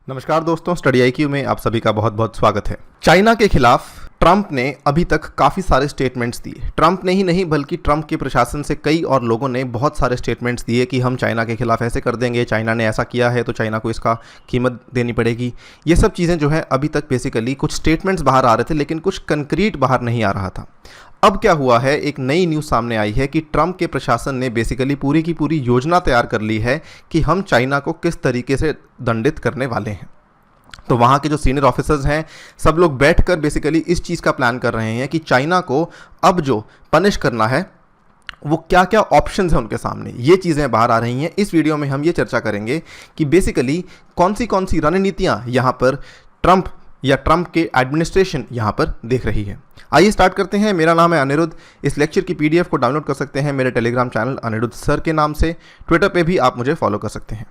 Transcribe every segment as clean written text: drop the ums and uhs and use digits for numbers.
नमस्कार दोस्तों, study IQ में आप सभी का बहुत बहुत स्वागत है। चाइना के खिलाफ ट्रंप ने अभी तक काफ़ी सारे स्टेटमेंट्स दिए। ट्रंप ने ही नहीं बल्कि ट्रंप के प्रशासन से कई और लोगों ने बहुत सारे स्टेटमेंट्स दिए कि हम चाइना के खिलाफ ऐसे कर देंगे, चाइना ने ऐसा किया है तो चाइना को इसका कीमत देनी पड़ेगी। ये सब चीज़ें जो है अभी तक बेसिकली कुछ स्टेटमेंट्स बाहर आ रहे थे लेकिन कुछ कंक्रीट बाहर नहीं आ रहा था। अब क्या हुआ है, एक नई न्यूज़ सामने आई है कि ट्रंप के प्रशासन ने बेसिकली पूरी की पूरी योजना तैयार कर ली है कि हम चाइना को किस तरीके से दंडित करने वाले हैं। तो वहाँ के जो सीनियर ऑफिसर्स हैं सब लोग बैठकर बेसिकली इस चीज़ का प्लान कर रहे हैं कि चाइना को अब जो पनिश करना है वो क्या क्या ऑप्शंस हैं उनके सामने। ये चीज़ें बाहर आ रही हैं। इस वीडियो में हम ये चर्चा करेंगे कि बेसिकली कौन सी रणनीतियाँ यहाँ पर ट्रंप या ट्रंप के एडमिनिस्ट्रेशन यहाँ पर देख रही है। आइए स्टार्ट करते हैं। मेरा नाम है अनिरुद्ध। इस लेक्चर की पीडीएफ को डाउनलोड कर सकते हैं मेरे टेलीग्राम चैनल अनिरुद्ध सर के नाम से। ट्विटर पे भी आप मुझे फॉलो कर सकते हैं।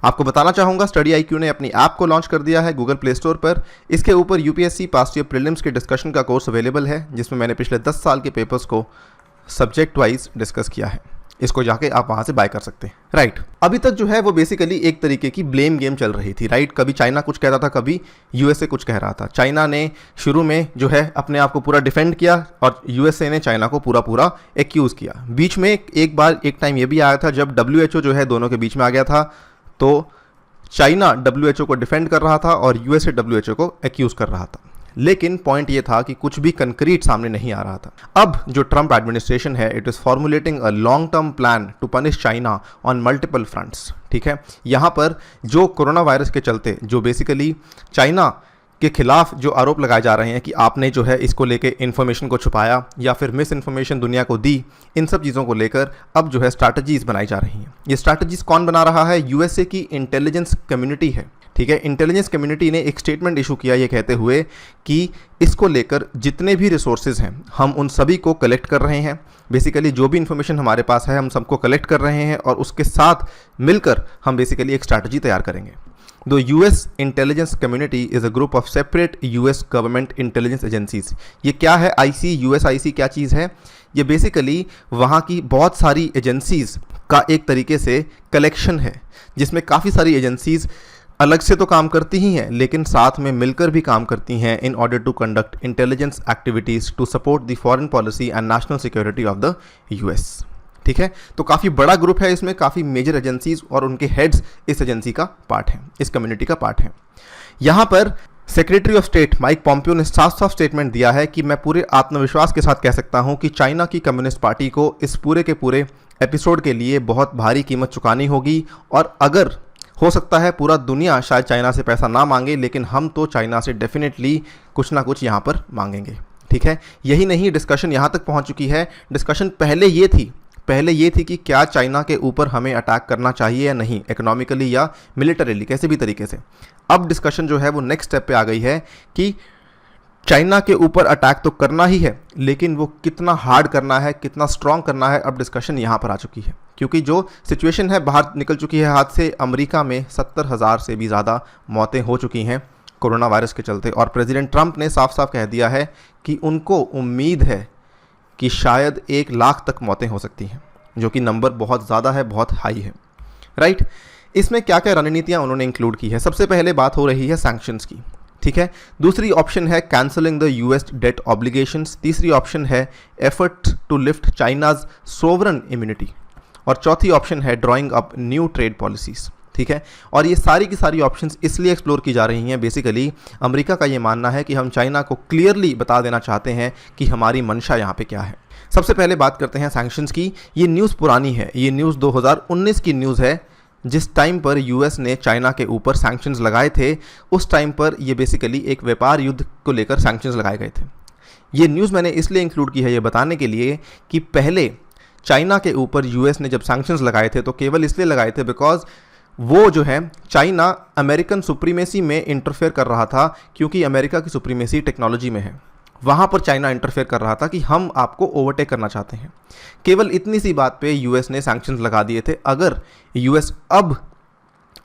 आपको बताना चाहूँगा, स्टडी आईक्यू ने अपनी ऐप को लॉन्च कर दिया है गूगल प्ले स्टोर पर। इसके ऊपर यूपीएससी पास्ट ईयर प्रीलिम्स के डिस्कशन का कोर्स अवेलेबल है जिसमें मैंने पिछले 10 साल के पेपर्स को सब्जेक्ट वाइज डिस्कस किया है। इसको जाके आप वहाँ से बाय कर सकते हैं। राइट, अभी तक जो है वो बेसिकली एक तरीके की ब्लेम गेम चल रही थी। राइट, कभी चाइना कुछ कह रहा था, कभी यूएसए कुछ कह रहा था। चाइना ने शुरू में जो है अपने आप को पूरा डिफेंड किया और यूएसए ने चाइना को पूरा एक्यूज़ किया। बीच में एक टाइम ये भी आया था जब डब्ल्यूएचओ जो है दोनों के बीच में आ गया था। तो चाइना डब्ल्यूएचओ को डिफेंड कर रहा था और यूएसए डब्ल्यूएचओ को एक्यूज़ कर रहा था। लेकिन पॉइंट ये था कि कुछ भी कंक्रीट सामने नहीं आ रहा था। अब जो ट्रंप एडमिनिस्ट्रेशन है, it is formulating a long term plan to punish China on multiple fronts. ठीक है, यहाँ पर जो कोरोना वायरस के चलते जो बेसिकली चाइना के खिलाफ जो आरोप लगाए जा रहे हैं कि आपने जो है इसको लेके इन्फॉर्मेशन को छुपाया या फिर मिस इन्फॉर्मेशन दुनिया को दी, इन सब चीज़ों को लेकर अब जो है स्ट्रैटेजीज बनाई जा रही हैं। ये स्ट्रैटेजीज कौन बना रहा है? यूएसए की इंटेलिजेंस कम्युनिटी है। ठीक है, इंटेलिजेंस कम्युनिटी ने एक स्टेटमेंट इशू किया ये कहते हुए कि इसको लेकर जितने भी रिसोर्सेज हैं हम उन सभी को कलेक्ट कर रहे हैं। बेसिकली जो भी इन्फॉर्मेशन हमारे पास है हम सबको कलेक्ट कर रहे हैं और उसके साथ मिलकर हम बेसिकली एक स्ट्रैटेजी तैयार करेंगे। The US intelligence community is a group of separate US government intelligence agencies। ये क्या है IC, USIC क्या चीज़ है? ये बेसिकली वहाँ की बहुत सारी एजेंसीज़ का एक तरीके से कलेक्शन है जिसमें काफ़ी सारी एजेंसीज़ अलग से तो काम करती ही हैं लेकिन साथ में मिलकर भी काम करती हैं in order to conduct intelligence activities to support the foreign policy and national security of the US। ठीक है, तो काफ़ी बड़ा ग्रुप है, इसमें काफ़ी मेजर एजेंसीज और उनके हेड्स इस एजेंसी का पार्ट हैं, इस कम्युनिटी का पार्ट हैं। यहाँ पर secretary of state Mike Pompeo ने साफ साफ स्टेटमेंट दिया है कि मैं पूरे आत्मविश्वास के साथ कह सकता हूँ कि चाइना की कम्युनिस्ट पार्टी को इस पूरे के पूरे एपिसोड के लिए बहुत भारी कीमत चुकानी होगी और अगर हो सकता है पूरा दुनिया शायद चाइना से पैसा ना मांगे लेकिन हम तो चाइना से डेफिनेटली कुछ ना कुछ यहाँ पर मांगेंगे। ठीक है, यही नहीं, डिस्कशन यहाँ तक पहुँच चुकी है। डिस्कशन पहले ये थी कि क्या चाइना के ऊपर हमें अटैक करना चाहिए या नहीं, इकोनॉमिकली या मिलिटरीली, कैसे भी तरीके से। अब डिस्कशन जो है वो नेक्स्ट स्टेप पे आ गई है कि चाइना के ऊपर अटैक तो करना ही है लेकिन वो कितना हार्ड करना है, कितना स्ट्रॉन्ग करना है। अब डिस्कशन यहाँ पर आ चुकी है क्योंकि जो सिचुएशन है बाहर निकल चुकी है हाथ से। अमेरिका में 70,000 से भी ज़्यादा मौतें हो चुकी हैं कोरोना वायरस के चलते और प्रेसिडेंट ट्रंप ने साफ साफ कह दिया है कि उनको उम्मीद है कि शायद 1 लाख तक मौतें हो सकती हैं, जो कि नंबर बहुत ज़्यादा है, बहुत हाई है। राइट, इसमें क्या क्या रणनीतियाँ उन्होंने इंक्लूड की है? सबसे पहले बात हो रही है सैंक्शंस की। ठीक है, दूसरी ऑप्शन है cancelling the US debt obligations. तीसरी ऑप्शन है efforts to lift China's sovereign immunity और चौथी ऑप्शन है drawing up new trade policies. ठीक है, और ये सारी की सारी ऑप्शंस इसलिए एक्सप्लोर की जा रही हैं। बेसिकली अमेरिका का ये मानना है कि हम चाइना को क्लियरली बता देना चाहते हैं कि हमारी मंशा यहाँ पे क्या है। सबसे पहले बात करते हैं सैंक्शंस की। ये न्यूज़ पुरानी है, ये न्यूज़ 2019 की न्यूज़ है। जिस टाइम पर यूएस ने चाइना के ऊपर सैंक्शंस लगाए थे उस टाइम पर ये बेसिकली एक व्यापार युद्ध को लेकर सैंक्शंस लगाए गए थे। ये न्यूज़ मैंने इसलिए इंक्लूड की है ये बताने के लिए कि पहले चाइना के ऊपर यूएस ने जब सैंक्शंस लगाए थे तो केवल इसलिए लगाए थे बिकॉज वो जो है चाइना अमेरिकन सुप्रीमेसी में इंटरफेयर कर रहा था, क्योंकि अमेरिका की सुप्रीमेसी टेक्नोलॉजी में है। वहाँ पर चाइना इंटरफेयर कर रहा था कि हम आपको ओवरटेक करना चाहते हैं। केवल इतनी सी बात पे यूएस ने सैंक्शंस लगा दिए थे। अगर यूएस अब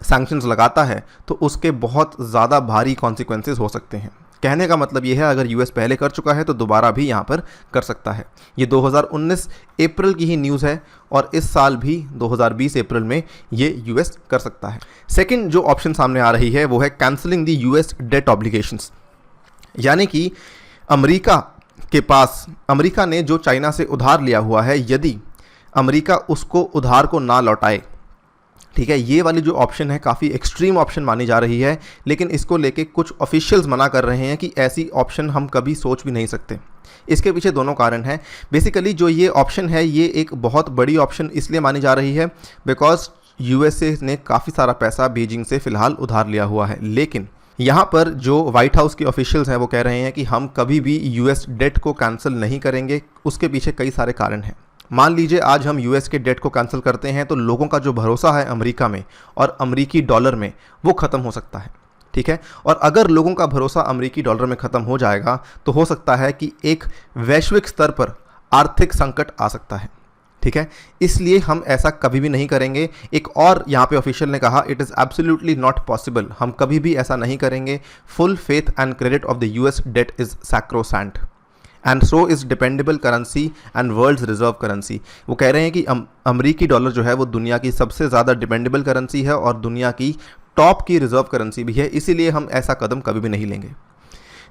सैंक्शंस लगाता है तो उसके बहुत ज़्यादा भारी कॉन्सिक्वेंसेस हो सकते हैं। कहने का मतलब ये है अगर यूएस पहले कर चुका है तो दोबारा भी यहाँ पर कर सकता है। ये 2019 अप्रैल की ही न्यूज़ है और इस साल भी 2020 अप्रैल में ये यूएस कर सकता है। सेकंड जो ऑप्शन सामने आ रही है वो है cancelling the US debt obligations, यानी कि अमेरिका ने जो चाइना से उधार लिया हुआ है, यदि अमेरिका उसको उधार को ना लौटाए, ठीक है, ये वाली जो ऑप्शन है काफ़ी एक्सट्रीम ऑप्शन मानी जा रही है, लेकिन इसको लेके कुछ ऑफिशियल्स मना कर रहे हैं कि ऐसी ऑप्शन हम कभी सोच भी नहीं सकते। इसके पीछे दोनों कारण हैं। बेसिकली जो ये ऑप्शन है ये एक बहुत बड़ी ऑप्शन इसलिए मानी जा रही है बिकॉज यूएसए ने काफ़ी सारा पैसा बीजिंग से फ़िलहाल उधार लिया हुआ है, लेकिन यहाँ पर जो व्हाइट हाउस के ऑफिशियल्स हैं वो कह रहे हैं कि हम कभी भी यूएस डेट को कैंसिल नहीं करेंगे। उसके पीछे कई सारे कारण हैं। मान लीजिए आज हम यूएस के डेट को कैंसिल करते हैं तो लोगों का जो भरोसा है अमेरिका में और अमेरिकी डॉलर में वो ख़त्म हो सकता है, ठीक है। और अगर लोगों का भरोसा अमेरिकी डॉलर में ख़त्म हो जाएगा तो हो सकता है कि एक वैश्विक स्तर पर आर्थिक संकट आ सकता है, ठीक है। इसलिए हम ऐसा कभी भी नहीं करेंगे। एक और यहाँ पे ऑफिशियल ने कहा it is absolutely not possible, हम कभी भी ऐसा नहीं करेंगे। Full faith and credit of the US debt is sacrosanct and so is dependable currency and world's reserve currency. वो कह रहे हैं कि अमरीकी डॉलर जो है वो दुनिया की सबसे ज़्यादा डिपेंडेबल करेंसी है और दुनिया की टॉप की रिजर्व करेंसी भी है, इसीलिए हम ऐसा कदम कभी भी नहीं लेंगे।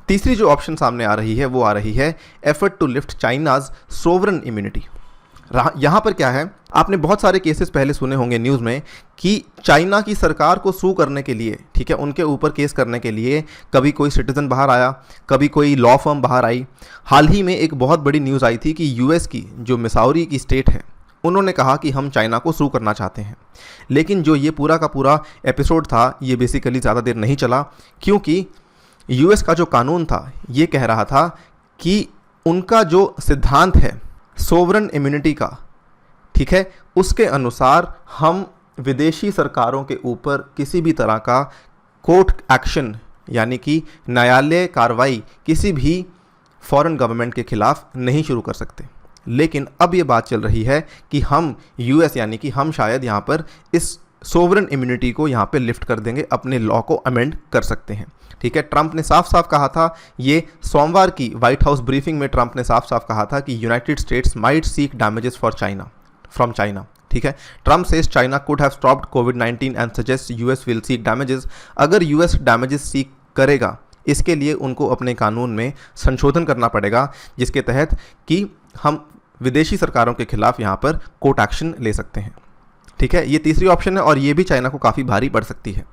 तीसरी जो ऑप्शन सामने आ रही है वो आ रही है effort to lift China's sovereign immunity. यहाँ पर क्या है, आपने बहुत सारे केसेस पहले सुने होंगे न्यूज़ में कि चाइना की सरकार को सू करने के लिए, ठीक है, उनके ऊपर केस करने के लिए कभी कोई सिटीज़न बाहर आया, कभी कोई लॉ फर्म बाहर आई। हाल ही में एक बहुत बड़ी न्यूज़ आई थी कि यूएस की जो मिसौरी की स्टेट है उन्होंने कहा कि हम चाइना को सू करना चाहते हैं। लेकिन जो ये पूरा का पूरा एपिसोड था ये बेसिकली ज़्यादा देर नहीं चला, क्योंकि यूएस का जो कानून था ये कह रहा था कि उनका जो सिद्धांत है सोवरन इम्यूनिटी का, ठीक है, उसके अनुसार हम विदेशी सरकारों के ऊपर किसी भी तरह का कोर्ट एक्शन यानी कि न्यायालय कार्रवाई किसी भी फॉरेन गवर्नमेंट के खिलाफ नहीं शुरू कर सकते। लेकिन अब ये बात चल रही है कि हम यूएस यानी कि हम शायद यहाँ पर इस सोवरन इम्यूनिटी को यहाँ पे लिफ्ट कर देंगे, अपने लॉ को अमेंड कर सकते हैं, ठीक है। ट्रंप ने साफ साफ कहा था, ये सोमवार की व्हाइट हाउस ब्रीफिंग में ट्रंप ने साफ साफ कहा था कि United states might seek damages for China from China, ठीक है। Trump says China could have stopped covid and suggest US will seek damages. अगर यूएस डैमेजेस सीक करेगा इसके लिए उनको अपने कानून में संशोधन करना पड़ेगा, जिसके तहत कि हम विदेशी सरकारों के खिलाफ यहाँ पर कोर्ट एक्शन ले सकते हैं, ठीक है। ये तीसरी ऑप्शन है और ये भी चाइना को काफ़ी भारी पड़ सकती है।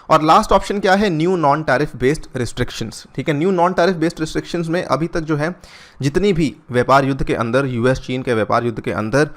और लास्ट ऑप्शन क्या है, new non tariff based restrictions, ठीक है। New non tariff based restrictions में अभी तक जो है जितनी भी व्यापार युद्ध के अंदर, यूएस चीन के व्यापार युद्ध के अंदर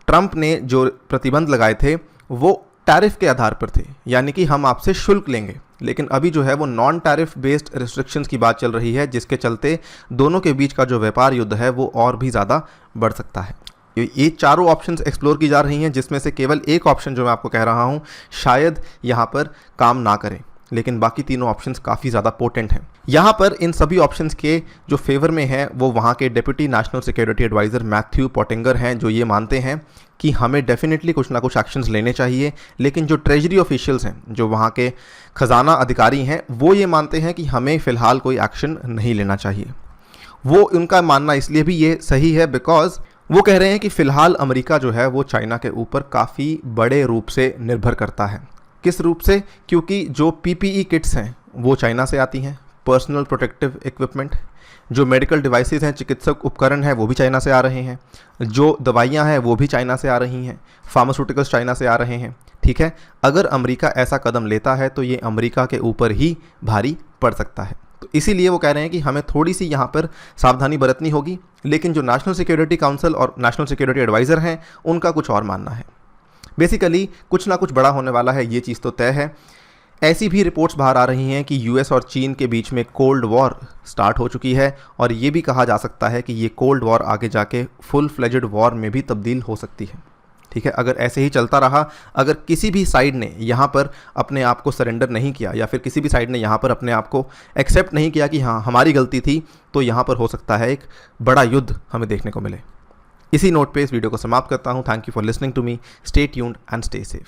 ट्रंप ने जो प्रतिबंध लगाए थे वो टैरिफ के आधार पर थे, यानी कि हम आपसे शुल्क लेंगे। लेकिन अभी जो है वो नॉन टैरिफ बेस्ड रिस्ट्रिक्शंस की बात चल रही है, जिसके चलते दोनों के बीच का जो व्यापार युद्ध है वो और भी ज़्यादा बढ़ सकता है। ये चारों ऑप्शंस एक्सप्लोर की जा रही हैं, जिसमें से केवल एक ऑप्शन जो मैं आपको कह रहा हूँ शायद यहाँ पर काम ना करें, लेकिन बाकी तीनों ऑप्शंस काफ़ी ज़्यादा पोटेंट हैं। यहाँ पर इन सभी ऑप्शंस के जो फेवर में हैं वो वहाँ के deputy national security adviser Matthew Pottinger हैं, जो ये मानते हैं कि हमें डेफिनेटली कुछ ना कुछ एक्शंस लेने चाहिए। लेकिन जो ट्रेजरी ऑफिशियल्स हैं, जो वहाँ के खजाना अधिकारी हैं, वो ये मानते हैं कि हमें फ़िलहाल कोई एक्शन नहीं लेना चाहिए। वो उनका मानना इसलिए भी ये सही है बिकॉज वो कह रहे हैं कि फ़िलहाल अमेरिका जो है वो चाइना के ऊपर काफ़ी बड़े रूप से निर्भर करता है। किस रूप से? क्योंकि जो पीपीई किट्स हैं वो चाइना से आती हैं, पर्सनल प्रोटेक्टिव इक्विपमेंट, जो मेडिकल डिवाइसेस हैं, चिकित्सक उपकरण हैं, वो भी चाइना से आ रहे हैं, जो दवाइयाँ हैं वो भी चाइना से आ रही हैं, फार्मास्यूटिकल्स चाइना से आ रहे हैं, ठीक है। अगर अमेरिका ऐसा कदम लेता है तो ये अमेरिका के ऊपर ही भारी पड़ सकता है। तो इसीलिए वो कह रहे हैं कि हमें थोड़ी सी यहाँ पर सावधानी बरतनी होगी। लेकिन जो नेशनल सिक्योरिटी काउंसिल और नेशनल सिक्योरिटी एडवाइज़र हैं उनका कुछ और मानना है। बेसिकली कुछ ना कुछ बड़ा होने वाला है, ये चीज़ तो तय है। ऐसी भी रिपोर्ट्स बाहर आ रही हैं कि यूएस और चीन के बीच में कोल्ड वॉर स्टार्ट हो चुकी है और ये भी कहा जा सकता है कि ये कोल्ड वॉर आगे जाके फुल फ्लेजेड वॉर में भी तब्दील हो सकती है, ठीक है। अगर ऐसे ही चलता रहा, अगर किसी भी साइड ने यहाँ पर अपने आप को सरेंडर नहीं किया या फिर किसी भी साइड ने यहाँ पर अपने आप को एक्सेप्ट नहीं किया कि हाँ हमारी गलती थी, तो यहाँ पर हो सकता है एक बड़ा युद्ध हमें देखने को मिले। इसी नोट पे इस वीडियो को समाप्त करता हूँ। Thank you for listening to me. Stay tuned and stay safe.